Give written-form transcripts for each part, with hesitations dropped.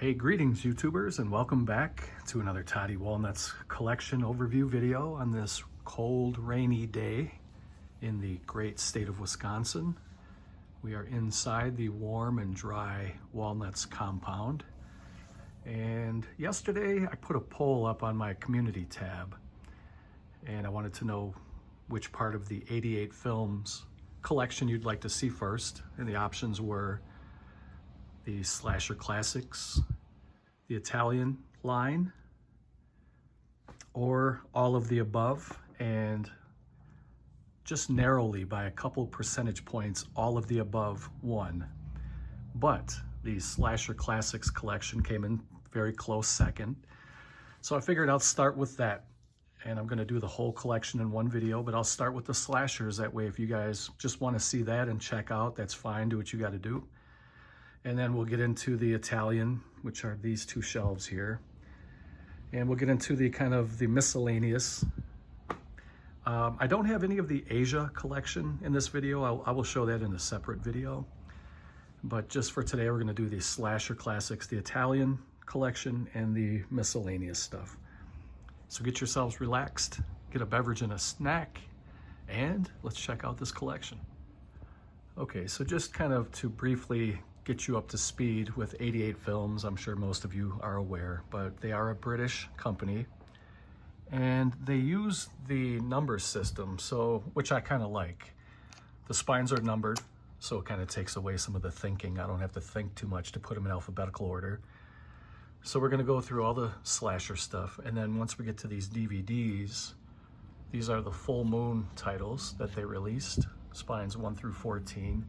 Hey, greetings YouTubers, and welcome back to another Toddy Walnuts collection overview video on this cold, rainy day in the great state of Wisconsin. We are inside the warm and dry Walnuts compound. And yesterday I put a poll up on my community tab, and I wanted to know which part of the 88 films collection you'd like to see first. And the options were the slasher classics, the Italian line, or all of the above. And just narrowly by a couple percentage points, all of the above won. But the slasher classics collection came in very close second. So I figured I'll start with that. And I'm gonna do the whole collection in one video, but I'll start with the slashers. That way, if you guys just wanna see that and check out, that's fine, do what you gotta do. And then we'll get into the Italian, which are these two shelves here. And we'll get into the kind of the miscellaneous. I don't have any of the Asia collection in this video. I will show that in a separate video. But just for today, we're gonna do the slasher classics, the Italian collection, and the miscellaneous stuff. So get yourselves relaxed, get a beverage and a snack, and let's check out this collection. Okay, so just kind of to briefly get you up to speed with 88 films, I'm sure most of you are aware, but they are a British company, and they use the number system, so which I kind of like. The spines are numbered, so it kind of takes away some of the thinking. I don't have to think too much to put them in alphabetical order. So we're gonna go through all the slasher stuff, and then once we get to these DVDs, these are the full moon titles that they released, spines 1 through 14.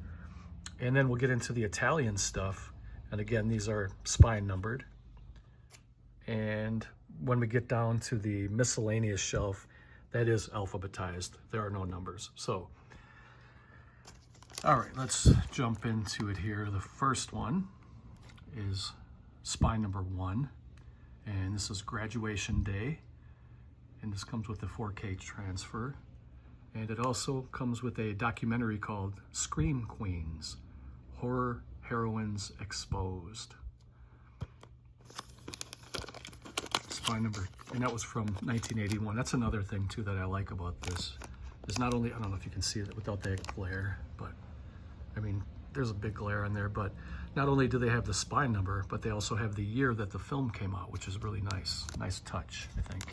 And then we'll get into the Italian stuff, and again, these are spine numbered. And when we get down to the miscellaneous shelf, that is alphabetized. There are no numbers. So, all right, let's jump into it here. The first one is spine number 1, and this is Graduation Day, and this comes with the 4K transfer, and it also comes with a documentary called Scream Queens, Horror Heroines Exposed. Spine number, and that was from 1981. That's another thing too that I like about this, is not only, I don't know if you can see it without that glare, but I mean, there's a big glare in there, but not only do they have the spine number, but they also have the year that the film came out, which is really nice. Nice touch, I think.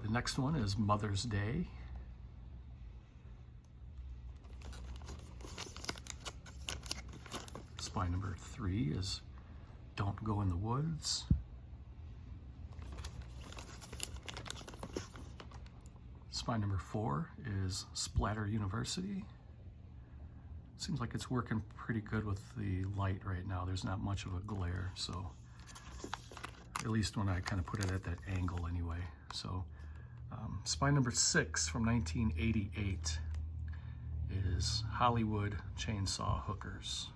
The next one is Mother's Day. Spine number 3 is Don't Go in the Woods. Spine number 4 is Splatter University. Seems like it's working pretty good with the light right now. There's not much of a glare, so at least when I kind of put it at that angle anyway. So spine number 6 from 1988 is Hollywood Chainsaw Hookers.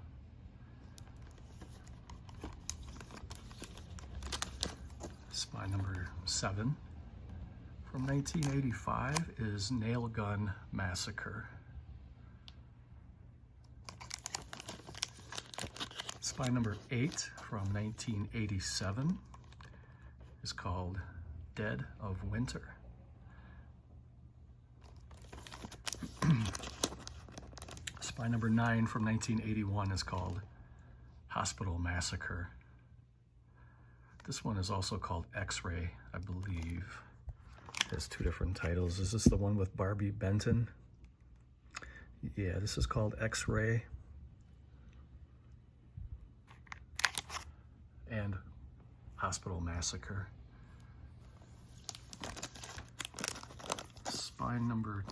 Spine number 7 from 1985 is Nail Gun Massacre. Spine number 8 from 1987 is called Dead of Winter. Spine number 9 from 1981 is called Hospital Massacre. This one is also called X-Ray, I believe. It has 2 different titles. Is this the one with Barbie Benton? Yeah, this is called X-Ray. And Hospital Massacre. Spine number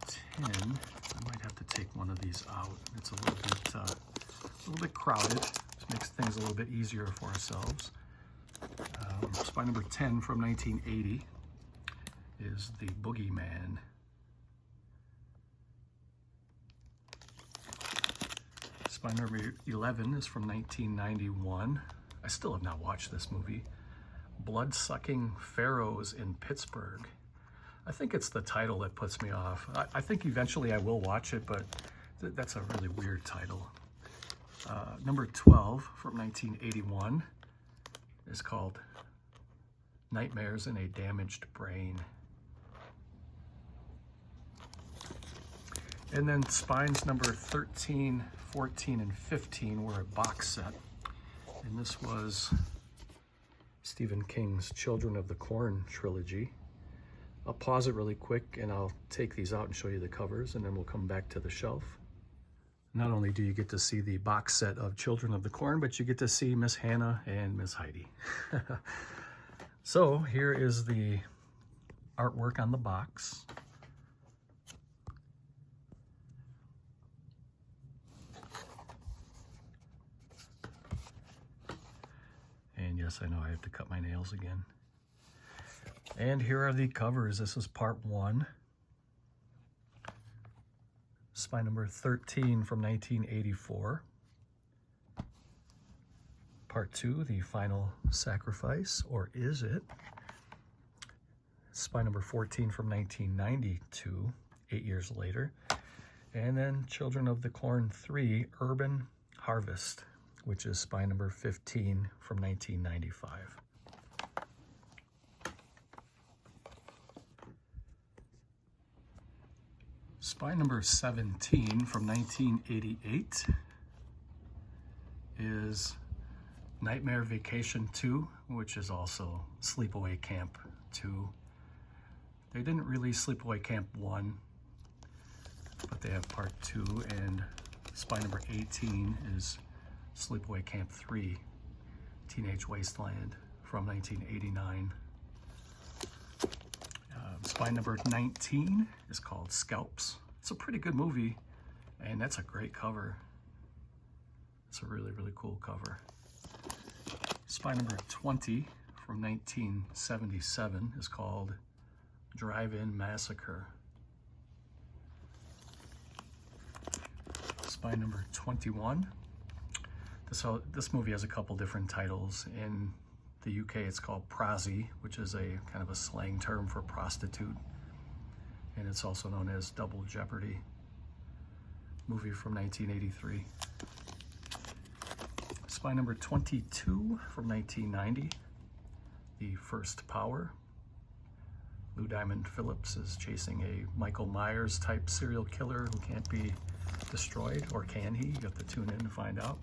10. I might have to take one of these out. It's a little bit crowded. This makes things a little bit easier for ourselves. Spine number 10 from 1980 is The Boogeyman. Spine number 11 is from 1991. I still have not watched this movie. Blood-Sucking Pharaohs in Pittsburgh. I think it's the title that puts me off. I think eventually I will watch it, but that's a really weird title. Number 12 from 1981 is called Nightmares in a Damaged Brain. And then spines number 13, 14, and 15 were a box set. And this was Stephen King's Children of the Corn trilogy. I'll pause it really quick and I'll take these out and show you the covers, and then we'll come back to the shelf. Not only do you get to see the box set of Children of the Corn, but you get to see Miss Hannah and Miss Heidi. So here is the artwork on the box. And yes, I know I have to cut my nails again. And here are the covers. This is part 1. Spine number 13 from 1984. Part 2, The Final Sacrifice, or Is It? Spine number 14 from 1992, 8 years later. And then Children of the Corn 3, Urban Harvest, which is spine number 15 from 1995. Spine number 17 from 1988 is Nightmare Vacation 2, which is also Sleepaway Camp 2. They didn't release Sleepaway Camp 1, but they have part 2, and spine number 18 is Sleepaway Camp 3, Teenage Wasteland from 1989. Spine number 19 is called Scalps. It's a pretty good movie, and that's a great cover. It's a really, really cool cover. Spine number 20 from 1977 is called Drive-In Massacre. Spine number 21. This movie has a couple different titles. In the UK, it's called Prozzy, which is a kind of a slang term for prostitute. And it's also known as Double Jeopardy. Movie from 1983. Spine number 22 from 1990, The First Power. Lou Diamond Phillips is chasing a Michael Myers type serial killer who can't be destroyed, or can he? You have to tune in to find out.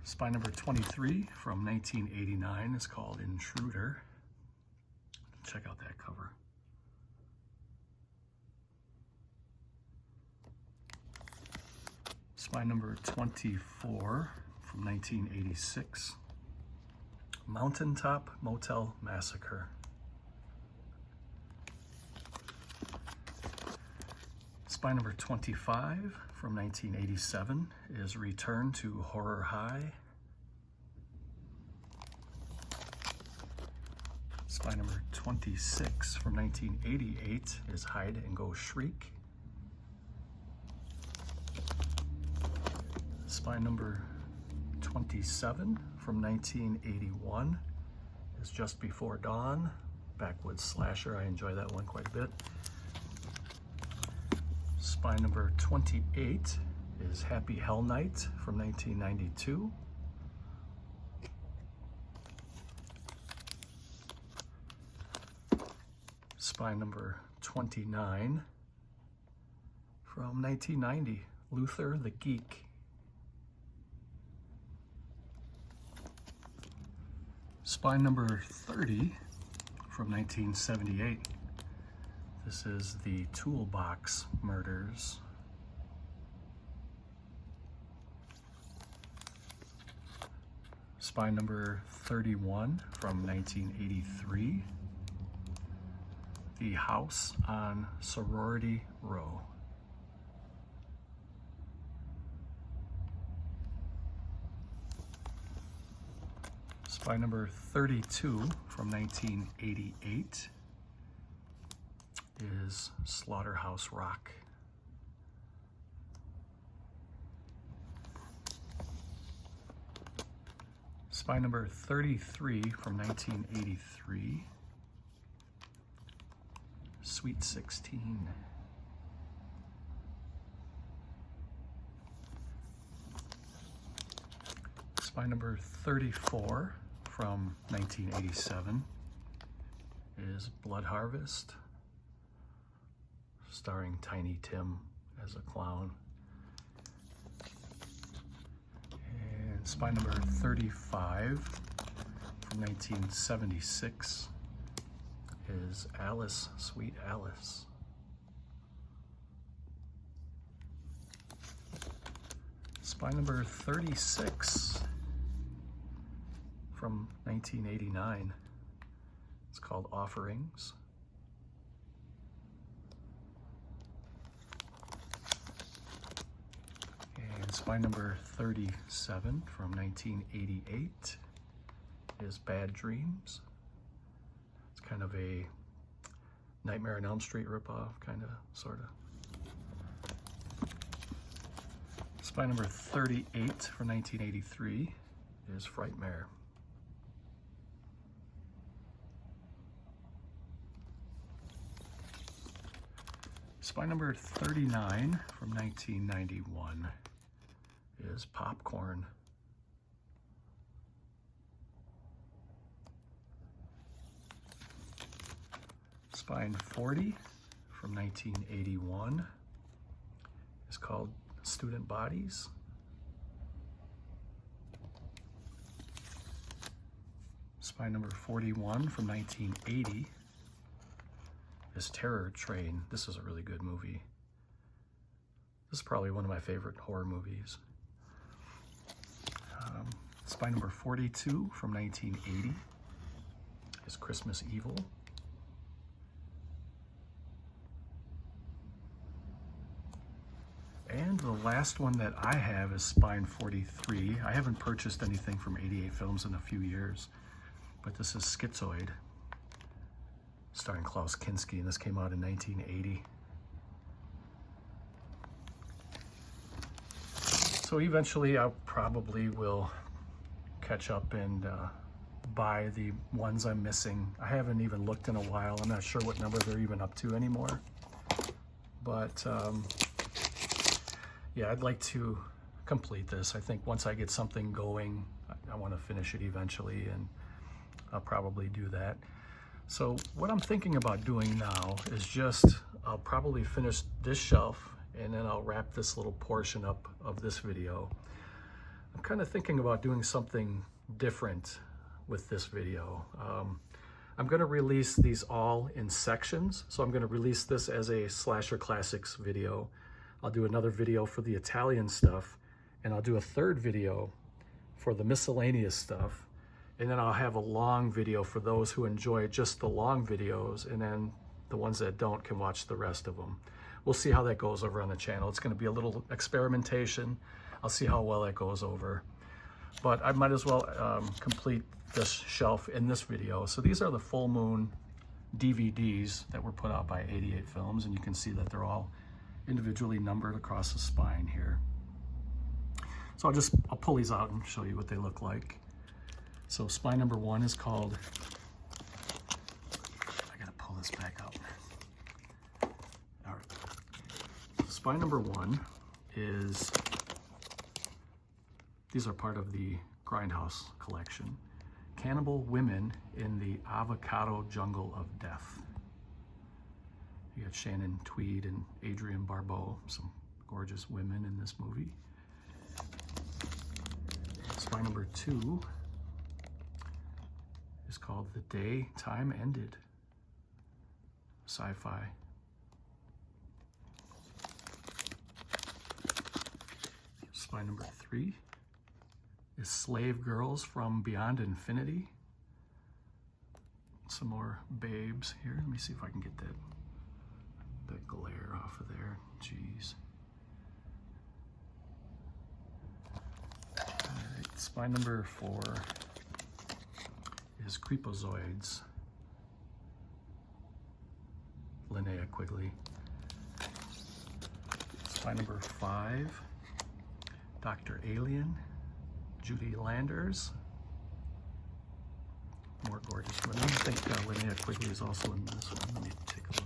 Spine number 23 from 1989 is called Intruder. Check out that cover. Spine number 24 from 1986, Mountaintop Motel Massacre. Spine number 25 from 1987 is Return to Horror High. Spine number 26 from 1988 is Hide and Go Shriek. Spine number 27 from 1981 is Just Before Dawn, backwoods slasher. I enjoy that one quite a bit. Spine number 28 is Happy Hell Night from 1992. Spine number 29 from 1990, Luther the Geek. Spine number 30 from 1978. This is the Toolbox Murders. Spine number 31 from 1983. The House on Sorority Row. Spine number 32 from 1988 is Slaughterhouse Rock. Spine number 33 from 1983, Sweet 16. Spine number 34 from 1987 is Blood Harvest, starring Tiny Tim as a clown. And spine number 35 from 1976 is Alice, Sweet Alice. Spine number 36 from 1989. It's called Offerings. And spine number 37 from 1988 is Bad Dreams. It's kind of a Nightmare on Elm Street ripoff, kind of, sort of. Spine number 38 from 1983 is Frightmare. Spine number 39 from 1991 is Popcorn. Spine 40 from 1981 is called Student Bodies. Spine number 41 from 1980 is Terror Train. This is a really good movie. This is probably one of my favorite horror movies. Spine number 42 from 1980 is Christmas Evil. And the last one that I have is Spine 43. I haven't purchased anything from 88 Films in a few years, but this is Schizoid, starring Klaus Kinski, and this came out in 1980. So eventually I probably will catch up and buy the ones I'm missing. I haven't even looked in a while. I'm not sure what number they're even up to anymore. But yeah, I'd like to complete this. I think once I get something going, I want to finish it eventually, and I'll probably do that. So what I'm thinking about doing now is I'll probably finish this shelf, and then I'll wrap this little portion up of this video. I'm kind of thinking about doing something different with this video. I'm going to release these all in sections. So I'm going to release this as a Slasher Classics video. I'll do another video for the Italian stuff, and I'll do a third video for the miscellaneous stuff. And then I'll have a long video for those who enjoy just the long videos, and then the ones that don't can watch the rest of them. We'll see how that goes over on the channel. It's going to be a little experimentation. I'll see how well that goes over. But I might as well complete this shelf in this video. So these are the Full Moon DVDs that were put out by 88 Films, and you can see that they're all individually numbered across the spine here. So I'll pull these out and show you what they look like. So spine number 1 is called, I gotta pull this back up. All right. Spine number 1 is, these are part of the Grindhouse collection. Cannibal Women in the Avocado Jungle of Death. You got Shannon Tweed and Adrienne Barbeau, some gorgeous women in this movie. Spine number 2 is called The Day Time Ended. Sci-fi. Spine number 3 is Slave Girls from Beyond Infinity. Some more babes here. Let me see if I can get that glare off of there. Jeez. All right, spine number 4 is Creepozoids. Linnea Quigley. Spine number 5, Dr. Alien, Judy Landers. More gorgeous women. I think Linnea Quigley is also in this one. Let me take a look.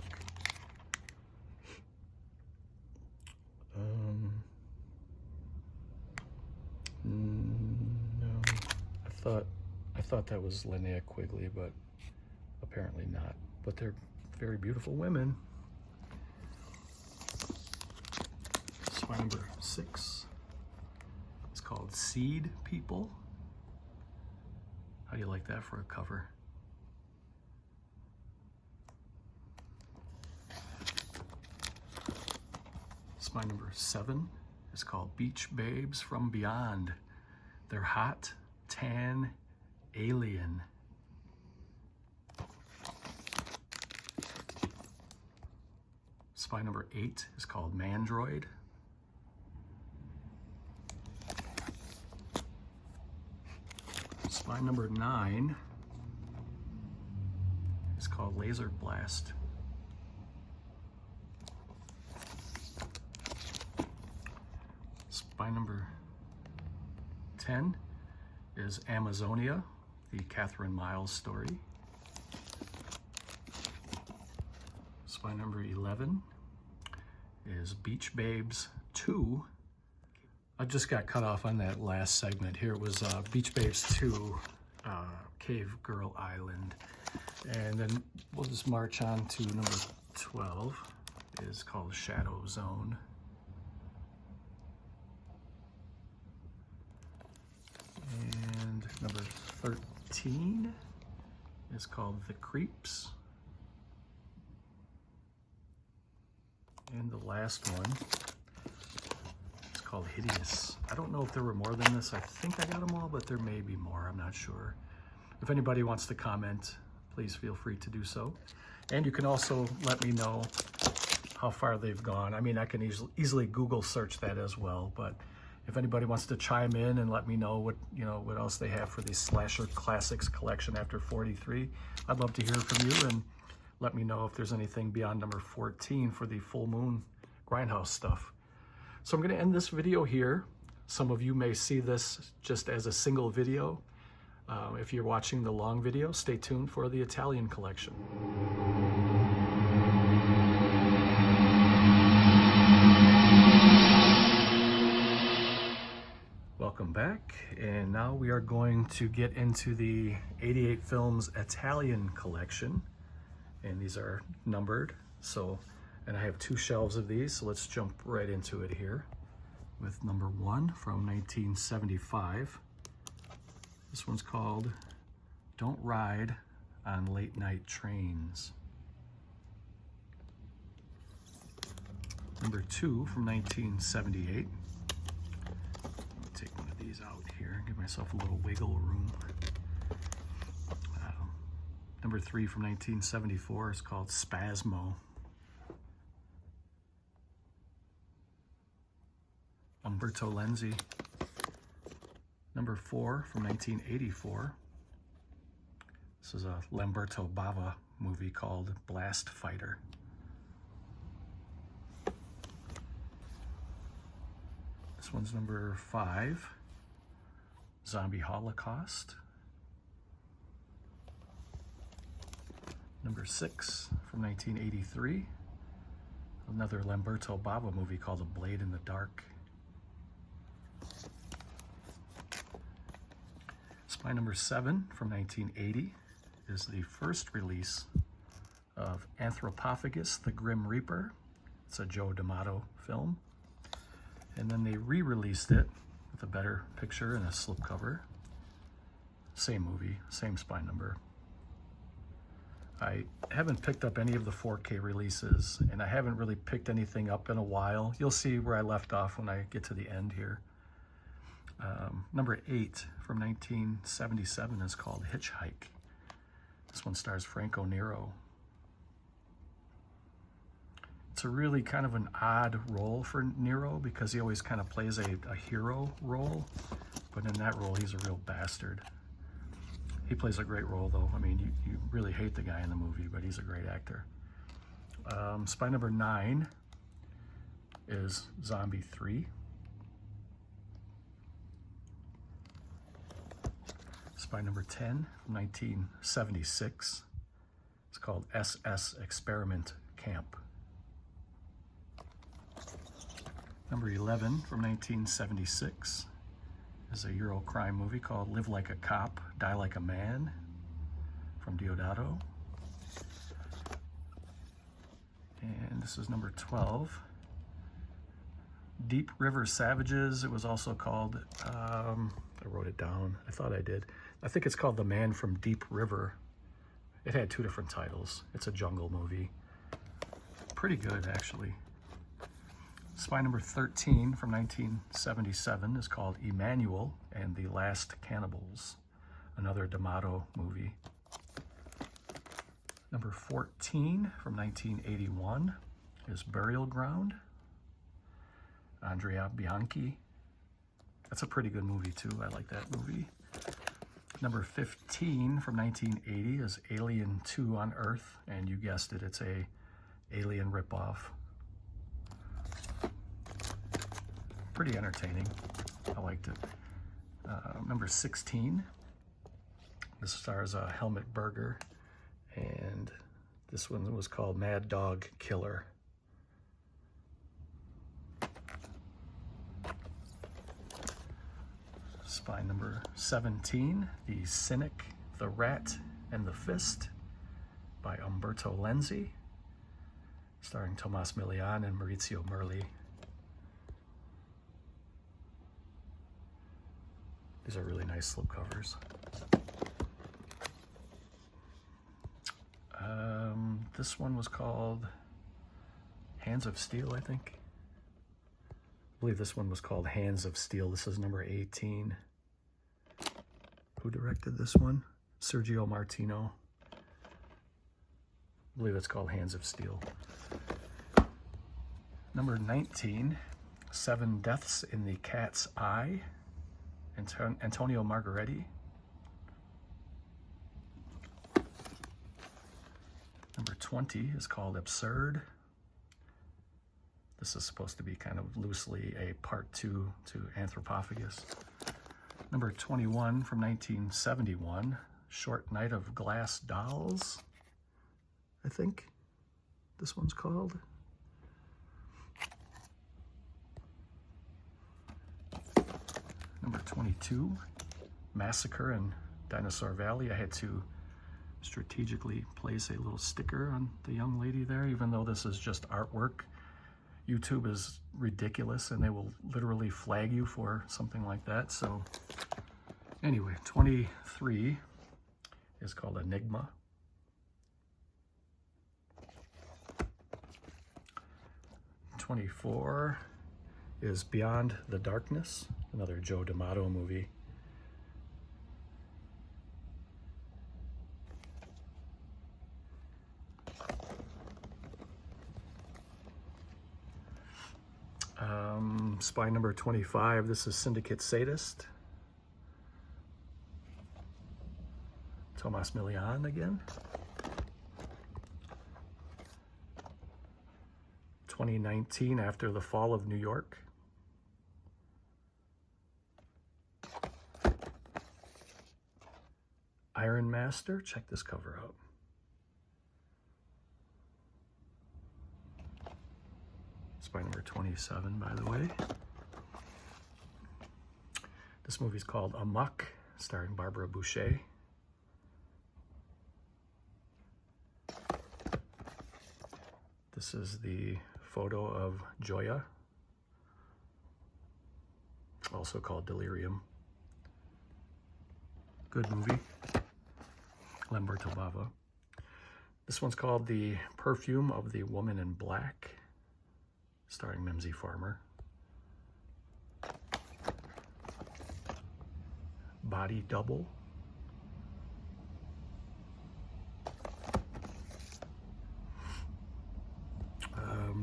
No. I thought that was Linnea Quigley, but apparently not. But they're very beautiful women. Spy number 6 is called Seed People. How do you like that for a cover? Spy number 7 is called Beach Babes from Beyond. They're hot, tan, alien. Spy number 8 is called Mandroid. Spy number 9 is called Laser Blast. Spy number 10 is Amazonia, the Catherine Miles story. Spy number 11 is Beach Babes 2. I just got cut off on that last segment. Here it was Beach Babes 2, Cave Girl Island. And then we'll just march on to number 12, is called Shadow Zone. And number 13 is called The Creeps. And the last one is called Hideous. I don't know if there were more than this. I think I got them all, but there may be more. I'm not sure. If anybody wants to comment, please feel free to do so. And you can also let me know how far they've gone. I mean, I can easily Google search that as well, but if anybody wants to chime in and let me know what else they have for the Slasher Classics collection after 43, I'd love to hear from you, and let me know if there's anything beyond number 14 for the full moon grindhouse stuff. So I'm going to end this video here. Some of you may see this just as a single video. If you're watching the long video, stay tuned for the Italian collection. Welcome back, and now we are going to get into the 88 Films Italian collection, and these are numbered. And I have 2 shelves of these, so let's jump right into it here with number 1 from 1975. This one's called Don't Ride on Late Night Trains. Number 2 from 1978. Take one of these out here, give myself a little wiggle room. Number 3 from 1974 is called Spasmo. Umberto Lenzi. Number 4 from 1984. This is a Lamberto Bava movie called Blast Fighter. This one's number 5, Zombie Holocaust. Number 6 from 1983, another Lamberto Bava movie called A Blade in the Dark. Spy number 7 from 1980 is the first release of Anthropophagus, the Grim Reaper. It's a Joe D'Amato film. And then they re-released it with a better picture and a slipcover. Same movie, same spy number. I haven't picked up any of the 4K releases, and I haven't really picked anything up in a while. You'll see where I left off when I get to the end here. Number 8 from 1977 is called Hitchhike. This one stars Franco Nero. It's a really kind of an odd role for Nero because he always kind of plays a hero role, but in that role he's a real bastard. He plays a great role though. I mean, you really hate the guy in the movie, but he's a great actor. Spy number 9 is Zombie 3. Spy number 10 from 1976. It's called SS Experiment Camp. Number 11 from 1976 is a Euro crime movie called Live Like a Cop, Die Like a Man from Deodato. And this is number 12. Deep River Savages. It was also called, I wrote it down. I thought I did. I think it's called The Man from Deep River. It had 2 different titles. It's a jungle movie. Pretty good, actually. Spy number 13 from 1977 is called Emmanuel and the Last Cannibals, another D'Amato movie. Number 14 from 1981 is Burial Ground, Andrea Bianchi. That's a pretty good movie too. I like that movie. Number 15 from 1980 is Alien 2 on Earth, and you guessed it, it's a Alien ripoff. Pretty entertaining. I liked it. Number 16. This stars Helmut Berger, and this one was called Mad Dog Killer. Spy number 17, The Cynic, the Rat, and the Fist by Umberto Lenzi, starring Tomas Milian and Maurizio Merli. These are really nice slipcovers. This one was called Hands of Steel, I think. I believe this one was called Hands of Steel. This is number 18. Who directed this one? Sergio Martino. I believe it's called Hands of Steel. Number 19, 7 Deaths in the Cat's Eye, Antonio Margheriti. Number 20 is called Absurd. This is supposed to be kind of loosely a part 2 to Anthropophagus. Number 21 from 1971, Short Night of Glass Dolls, I think this one's called. Number 22, Massacre in Dinosaur Valley. I had to strategically place a little sticker on the young lady there, even though this is just artwork. YouTube is ridiculous and they will literally flag you for something like that. So anyway, 23 is called Enigma. '24 is Beyond the Darkness, another Joe D'Amato movie. Spy number 25, this is Syndicate Sadist. Tomas Milian again. 2019, After the Fall of New York. Iron Master, check this cover out. Spy number 27, by the way. This movie's called Amok, starring Barbara Boucher. This is the photo of Joya, also called Delirium. Good movie. Lamberto Bava. This one's called The Perfume of the Woman in Black, starring Mimsy Farmer. Body Double.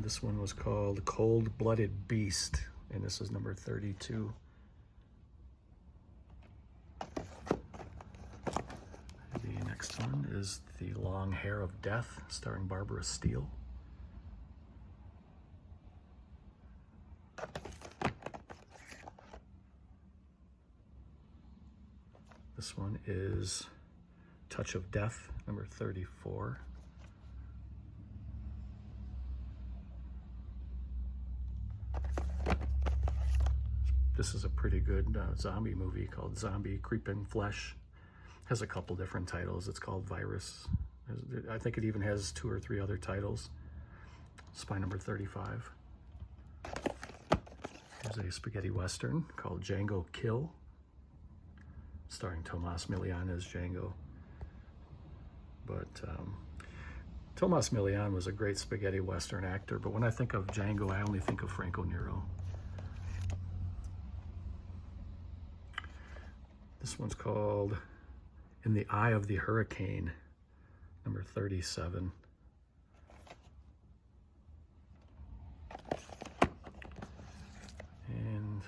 This one was called Cold-Blooded Beast, and this is number 32. The next one is The Long Hair of Death, starring Barbara Steele. This one is Touch of Death, number 34. This is a pretty good zombie movie called Zombie Creeping Flesh. Has a couple different titles. It's called Virus. I think it even has 2 or 3 other titles. Spy number 35. Here's a spaghetti western called Django Kill, starring Tomas Milian as Django. But Tomas Milian was a great spaghetti western actor, but when I think of Django, I only think of Franco Nero. This one's called In the Eye of the Hurricane, number 37. And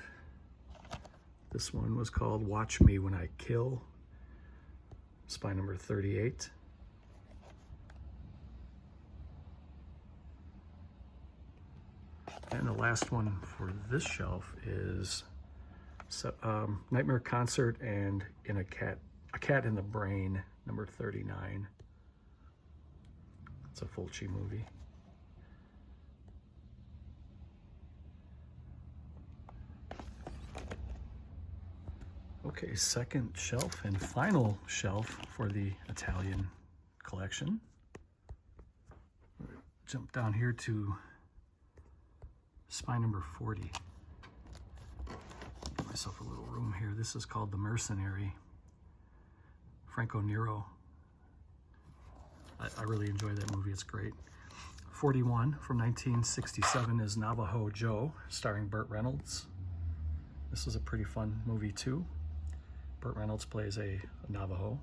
this one was called Watch Me When I Kill, spy number 38. And the last one for this shelf is Nightmare Concert and A Cat in the Brain, number 39. It's a Fulci movie. Okay, second shelf and final shelf for the Italian collection. Jump down here to spy number 40. Give myself a little room here. This is called The Mercenary, Franco Nero. I really enjoy that movie. It's great. 41 from 1967 is Navajo Joe, starring Burt Reynolds. This is a pretty fun movie too. Burt Reynolds plays a Navajo.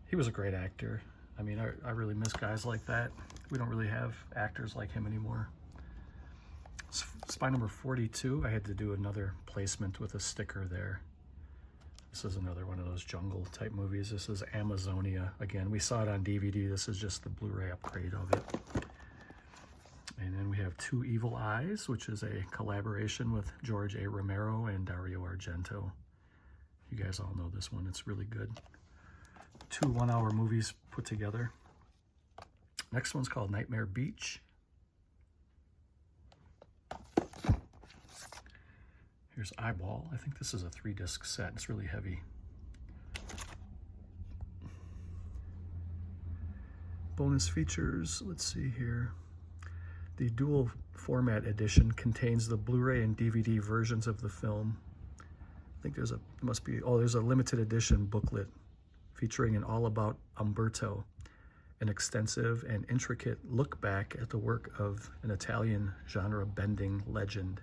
He was a great actor. I mean, I really miss guys like that. We don't really have actors like him anymore. Spy number 42, I had to do another placement with a sticker there. This is another one of those jungle type movies. This is Amazonia. Again, we saw it on DVD. This is just the Blu-ray upgrade of it. And then we have Two Evil Eyes, which is a collaboration with George A. Romero and Dario Argento. You guys all know this one. It's really good. 2 one-hour movies put together. Next one's called Nightmare Beach. Here's Eyeball. I think this is a 3-disc set. It's really heavy. Bonus features, let's see here. The dual format edition contains the Blu-ray and DVD versions of the film. I think there's a limited edition booklet featuring an all about Umberto, an extensive and intricate look back at the work of an Italian genre-bending legend.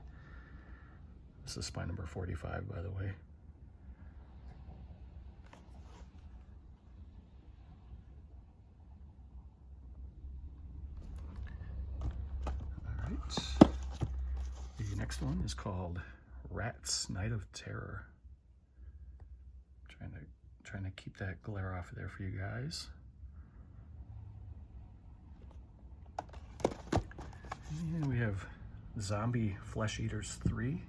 This is spy number 45, by the way. All right. The next one is called Rats, Night of Terror. Trying to keep that glare off there for you guys. And we have Zombie Flesh Eaters 3.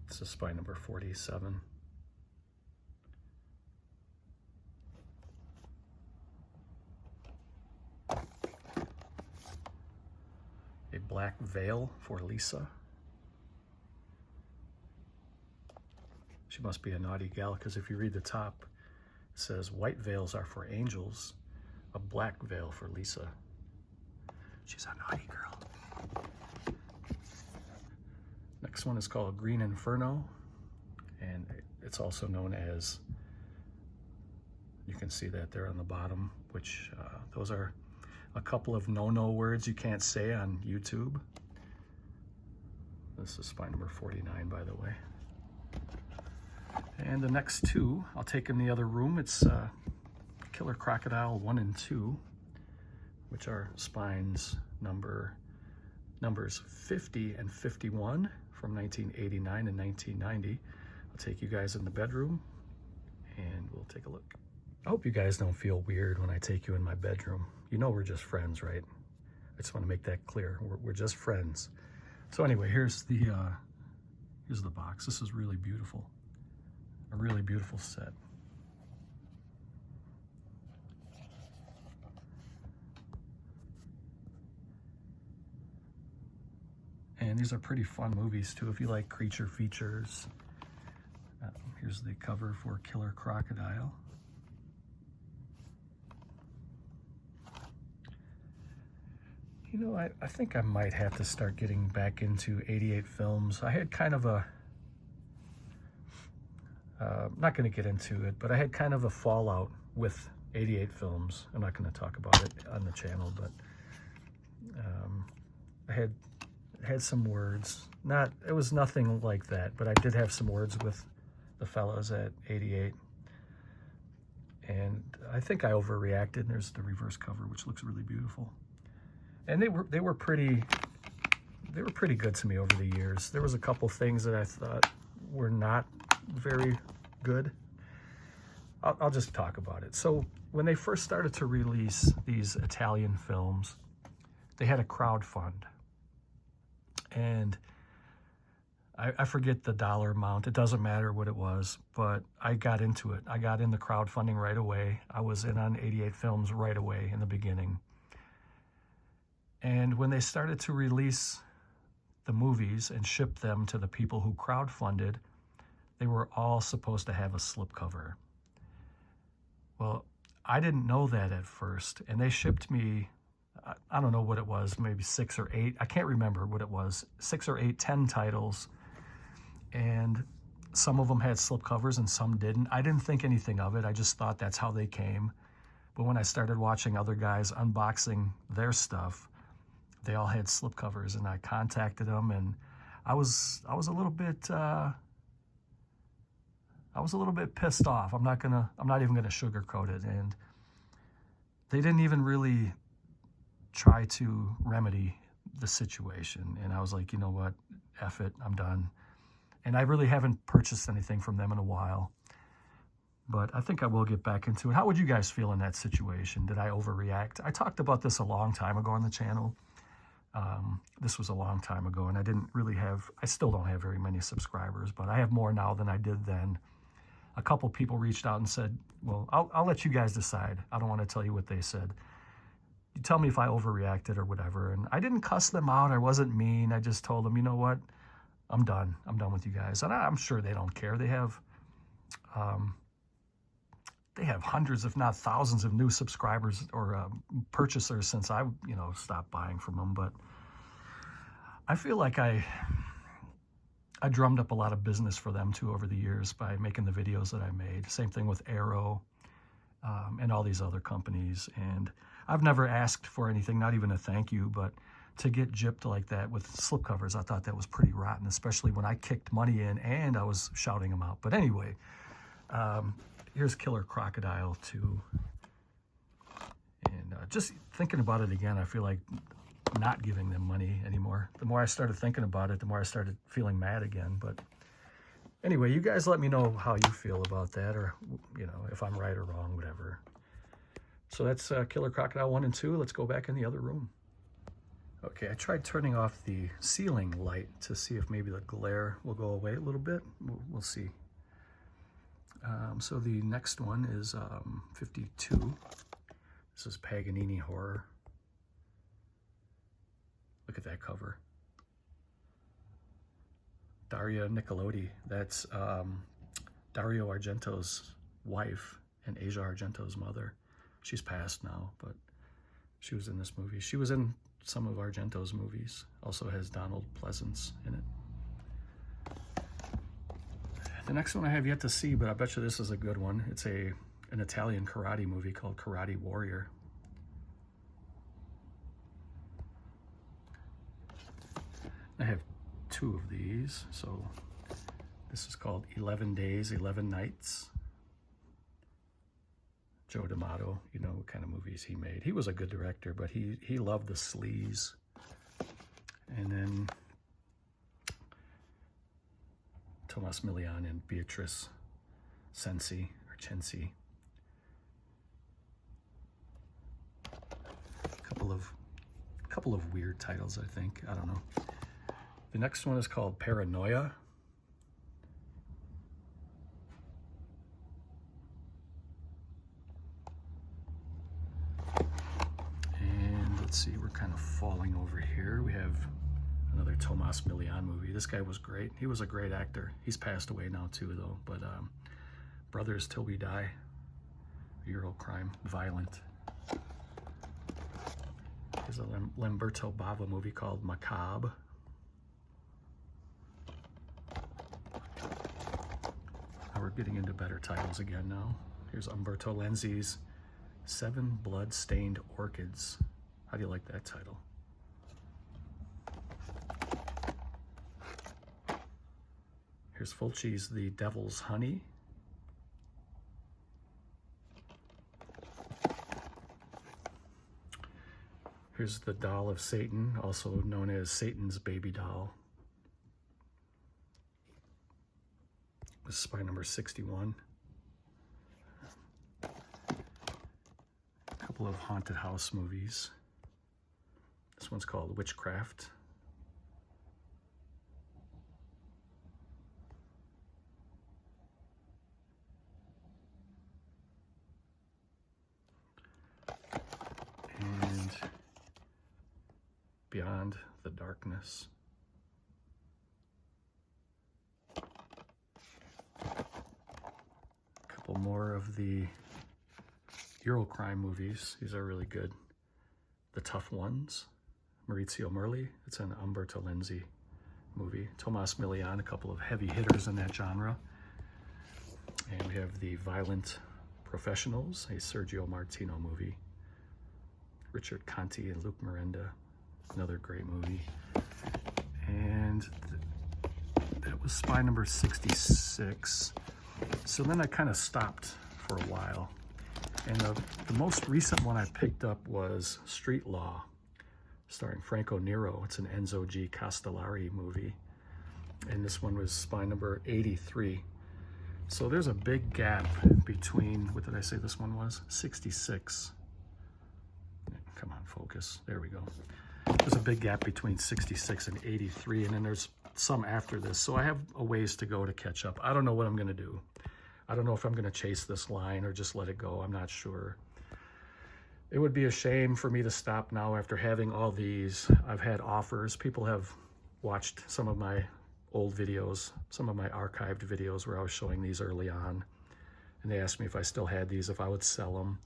This is spy number 47. A Black Veil for Lisa. She must be a naughty gal, because if you read the top, it says white veils are for angels, a black veil for Lisa. She's a naughty girl. Next one is called Green Inferno, and it's also known as, you can see that there on the bottom, which those are a couple of no-no words you can't say on YouTube. This is spy number 49, by the way. And the next two, I'll take in the other room. It's Killer Crocodile 1 and 2, which are spines numbers 50 and 51 from 1989 and 1990. I'll take you guys in the bedroom and we'll take a look. I hope you guys don't feel weird when I take you in my bedroom. You know we're just friends, right? I just want to make that clear. We're just friends. So anyway, here's the box. This is really beautiful. A really beautiful set. And these are pretty fun movies too if you like creature features. Here's the cover for Killer Crocodile. You know, I think I might have to start getting back into 88 films. I had kind of a, not going to get into it, but I had kind of a fallout with 88 films. I'm not going to talk about it on the channel, but I had some words. It was nothing like that, but I did have some words with the fellows at 88. And I think I overreacted. And there's the reverse cover, which looks really beautiful. And they were pretty good to me over the years. There was a couple things that I thought were not very good. I'll just talk about it. So when they first started to release these Italian films, they had a crowd fund. And I forget the dollar amount. It doesn't matter what it was, but I got into it. I got into crowdfunding right away. I was in on 88 films right away in the beginning. And when they started to release the movies and ship them to the people who crowdfunded, they were all supposed to have a slipcover. Well, I didn't know that at first, and they shipped me, I don't know what it was, maybe 6 or 8, I can't remember what it was, 6 or 8, 10 titles, and some of them had slipcovers and some didn't. I didn't think anything of it, I just thought that's how they came. But when I started watching other guys unboxing their stuff, they all had slipcovers, and I contacted them, and I was a little bit pissed off. I'm not even gonna sugarcoat it. And they didn't even really try to remedy the situation. And I was like, you know what, F it, I'm done. And I really haven't purchased anything from them in a while, but I think I will get back into it. How would you guys feel in that situation? Did I overreact? I talked about this a long time ago on the channel. This was a long time ago, and I still don't have very many subscribers, but I have more now than I did then. A couple people reached out and said, well, I'll let you guys decide. I don't want to tell you what they said. You tell me if I overreacted or whatever. And I didn't cuss them out. I wasn't mean. I just told them, you know what? I'm done. I'm done with you guys. And I'm sure they don't care. They have hundreds, if not thousands, of new subscribers or purchasers since I, stopped buying from them. But I feel like I drummed up a lot of business for them too over the years by making the videos that I made. Same thing with Arrow and all these other companies. And I've never asked for anything, not even a thank you, but to get gypped like that with slipcovers, I thought that was pretty rotten, especially when I kicked money in and I was shouting them out. But anyway, here's Killer Crocodile 2. And just thinking about it again, I feel like not giving them money anymore. The more I started thinking about it, the more I started feeling mad again. But anyway, you guys let me know how you feel about that, or, if I'm right or wrong, whatever. So that's Killer Crocodile 1 and 2. Let's go back in the other room. Okay, I tried turning off the ceiling light to see if maybe the glare will go away a little bit. We'll see. So the next one is 52. This is Paganini Horror. Look at that cover. Daria Nicolodi. That's Dario Argento's wife and Asia Argento's mother. She's passed now, but she was in this movie. She was in some of Argento's movies. Also has Donald Pleasance in it. The next one I have yet to see, but I bet you this is a good one. It's an Italian karate movie called Karate Warrior. I have 2 of these. So this is called 11 Days, 11 Nights. Joe D'Amato, you know what kind of movies he made. He was a good director, but he loved the sleaze. And then Tomas Milian and Beatrice Cenci, or Cenci. A couple of weird titles, I think. I don't know. The next one is called Paranoia. And let's see, we're kind of falling over here. We have Another Tomas Milian movie. This guy was great. He was a great actor. He's passed away now too, though. But Brothers Till We Die, Eurocrime, violent. There's a Lamberto Bava movie called Macabre. Now we're getting into better titles again now. Here's Umberto Lenzi's Seven Blood-Stained Orchids. How do you like that title? Here's Fulci's The Devil's Honey. Here's The Doll of Satan, also known as Satan's Baby Doll. This is by number 61. A couple of haunted house movies. This one's called Witchcraft. And Beyond the Darkness. A couple more of the Eurocrime movies. These are really good. The Tough Ones, Maurizio Merli. It's an Umberto Lenzi movie. Tomas Milian, a couple of heavy hitters in that genre. And we have The Violent Professionals, a Sergio Martino movie. Richard Conti and Luke Miranda, another great movie. And that was Spy number 66. So then I kind of stopped for a while. And the most recent one I picked up was Street Law, starring Franco Nero. It's an Enzo G. Castellari movie. And this one was Spy number 83. So there's a big gap between, what did I say this one was? 66. Come on, focus. There we go. There's a big gap between 66 and 83, and then there's some after this. So I have a ways to go to catch up. I don't know what I'm going to do. I don't know if I'm going to chase this line or just let it go. I'm not sure. It would be a shame for me to stop now after having all these. I've had offers. People have watched some of my old videos, some of my archived videos where I was showing these early on. And they asked me if I still had these, if I would sell them.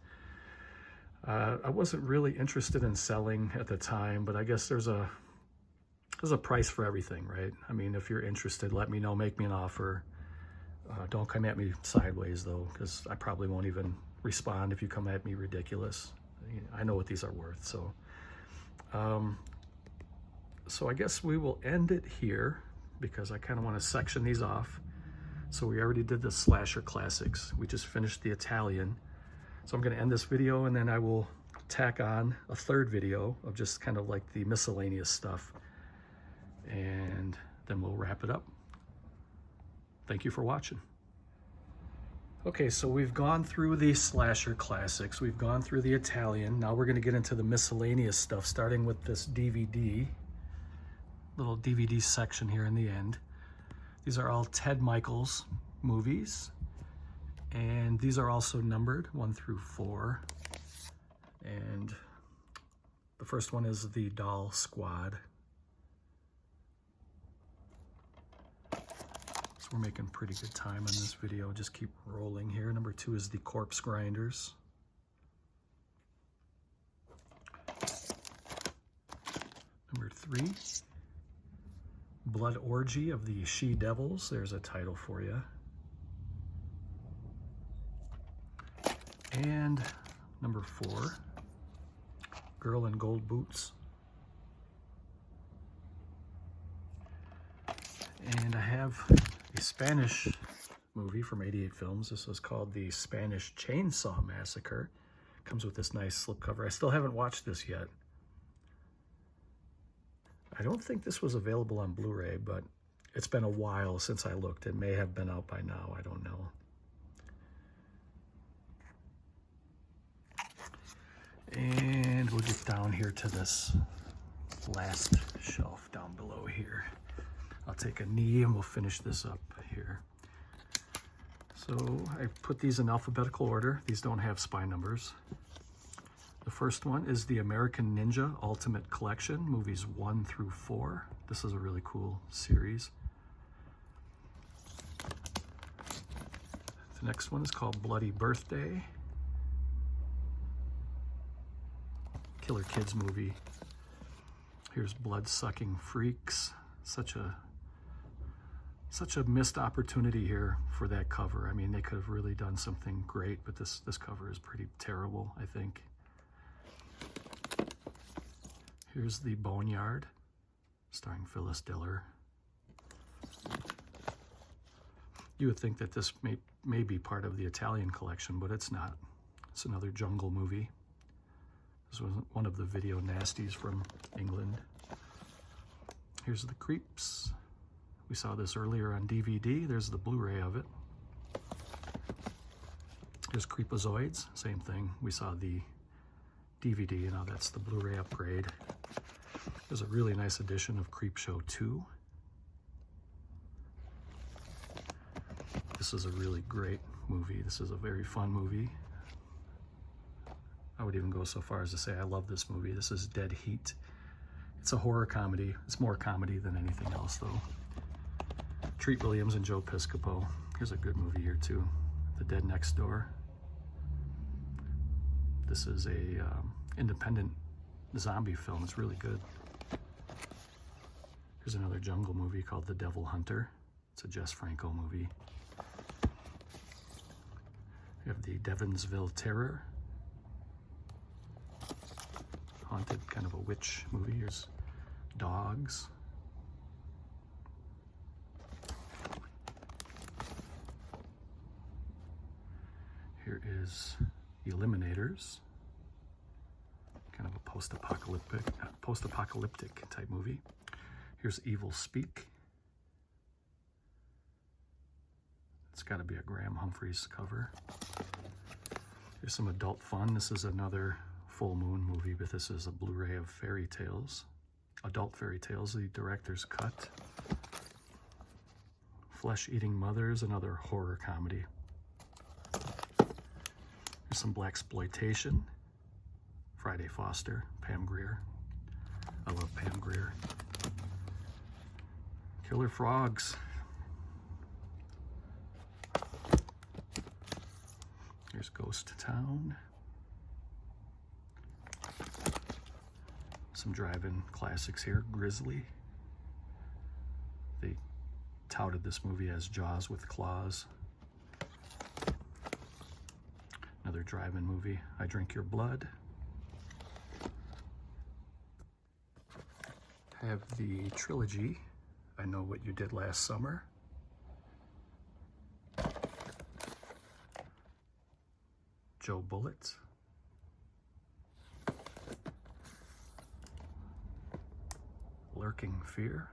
I wasn't really interested in selling at the time, but I guess there's a price for everything, right? I mean, if you're interested, let me know, make me an offer. Don't come at me sideways though, because I probably won't even respond if you come at me ridiculous. I know what these are worth, so. So I guess we will end it here because I kind of want to section these off. So we already did the slasher classics. We just finished the Italian. So I'm going to end this video and then I will tack on a third video of just kind of like the miscellaneous stuff. And then we'll wrap it up. Thank you for watching. Okay, so we've gone through the slasher classics. We've gone through the Italian. Now we're going to get into the miscellaneous stuff, starting with this DVD. Little DVD section here in the end. These are all Ted Michaels movies. And these are also numbered 1 through 4. And the first one is The Doll Squad. So we're making pretty good time on this video. Just keep rolling here. Number 2 is The Corpse Grinders. Number 3, Blood Orgy of the She-Devils. There's a title for you. And number 4, Girl in Gold Boots. And I have a Spanish movie from 88 Films. This was called The Spanish Chainsaw Massacre. Comes with this nice slipcover. I still haven't watched this yet. I don't think this was available on Blu-ray, but it's been a while since I looked. It may have been out by now. I don't know. And we'll get down here to this last shelf down below here. I'll take a knee and we'll finish this up here. So I put these in alphabetical order. These don't have spine numbers. The The first one is the American Ninja Ultimate Collection, movies 1 through 4. This is a really cool series. The next one is called Bloody Birthday. Killer Kids movie. Here's Blood-Sucking Freaks. Such a missed opportunity here for that cover. I mean, they could have really done something great, but this cover is pretty terrible, I think. Here's The Boneyard, starring Phyllis Diller. You would think that this may be part of the Italian collection, but it's not. It's another jungle movie. This was one of the video nasties from England. Here's The Creeps. We saw this earlier on DVD. There's the Blu-ray of it. Here's Creepazoids, same thing. We saw the DVD, now that's the Blu-ray upgrade. There's a really nice edition of Creepshow 2. This is a really great movie. This is a very fun movie. I would even go so far as to say I love this movie. This is Dead Heat. It's a horror comedy. It's more comedy than anything else, though. Treat Williams and Joe Piscopo. Here's a good movie here, too. The Dead Next Door. This is a independent zombie film. It's really good. Here's another jungle movie called The Devil Hunter. It's a Jess Franco movie. We have the Devonsville Terror. Haunted, kind of a witch movie. Here's Dogs. Here is Eliminators. Kind of a post-apocalyptic type movie. Here's Evil Speak. It's got to be a Graham Humphreys cover. Here's some adult fun. This is another full moon movie, but this is a Blu-ray of fairy tales. Adult fairy tales, the director's cut. Flesh-Eating Mothers, another horror comedy. Here's some blaxploitation. Friday Foster, Pam Grier. I love Pam Grier. Killer Frogs. Here's Ghost Town. Some drive-in classics here. Grizzly. They touted this movie as Jaws with claws. Another drive-in movie, I Drink Your Blood. I have the trilogy, I Know What You Did Last Summer. Joe Bullitt. Lurking Fear.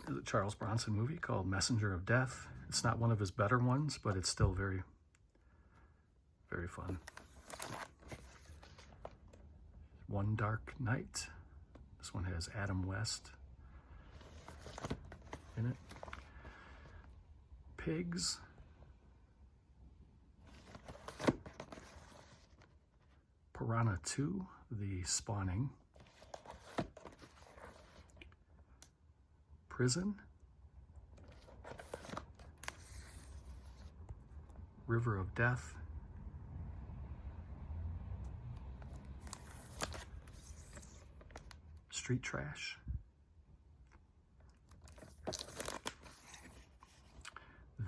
There's a Charles Bronson movie called Messenger of Death. It's not one of his better ones, but it's still very, very fun. One Dark Night. This one has Adam West in it. Pigs. Piranha 2, The Spawning. Prison. River of Death. Street Trash.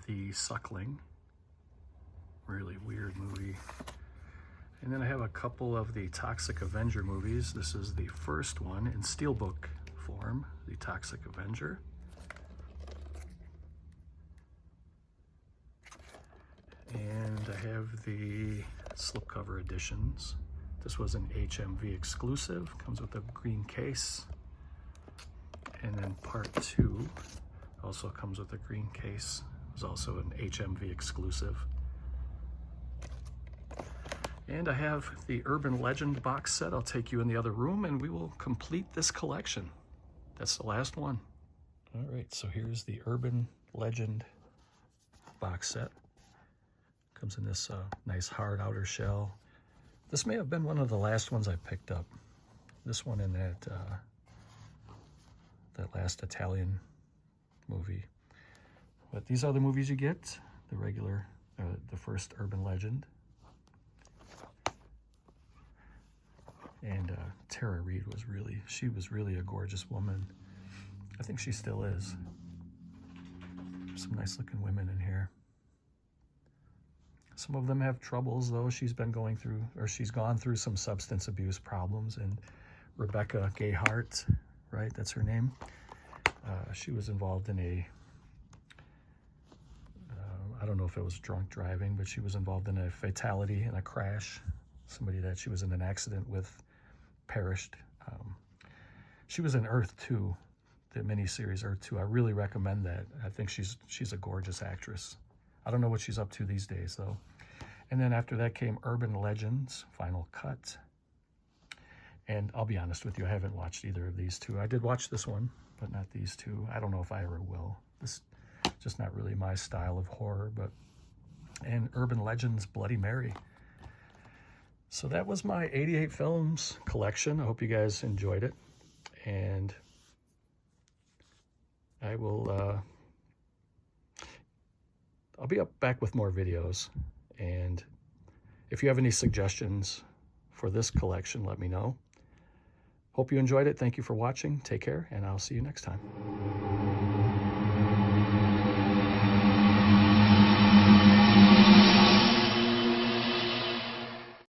The Suckling. Really weird movie. And then I have a couple of the Toxic Avenger movies. This is the first one in steelbook form, The Toxic Avenger. And I have the slipcover editions. This was an HMV exclusive, comes with a green case. And then part 2 also comes with a green case. It was also an HMV exclusive. And I have the Urban Legend box set. I'll take you in the other room and we will complete this collection. That's the last one. All right, so here's the Urban Legend box set. Comes in this nice hard outer shell. This may have been one of the last ones I picked up. This one in that last Italian movie. But these are the movies you get. The regular, the first Urban Legend. And Tara Reid was really a gorgeous woman. I think she still is. Some nice looking women in here. Some of them have troubles though. She's gone through some substance abuse problems. And Rebecca Gayheart, right? That's her name. She was involved in I don't know if it was drunk driving, but she was involved in a fatality, in a crash. Somebody that she was in an accident with perished. She was in Earth 2, the miniseries Earth 2. I really recommend that. I think she's a gorgeous actress. I don't know what she's up to these days though. And then after that came Urban Legends, Final Cut. And I'll be honest with you, I haven't watched either of these two. I did watch this one, but not these two. I don't know if I ever will. This is just not really my style of horror, and Urban Legends Bloody Mary. So that was my 88 films collection. I hope you guys enjoyed it. And I will, I'll be back with more videos. And if you have any suggestions for this collection, let me know. Hope you enjoyed it. Thank you for watching. Take care, and I'll see you next time.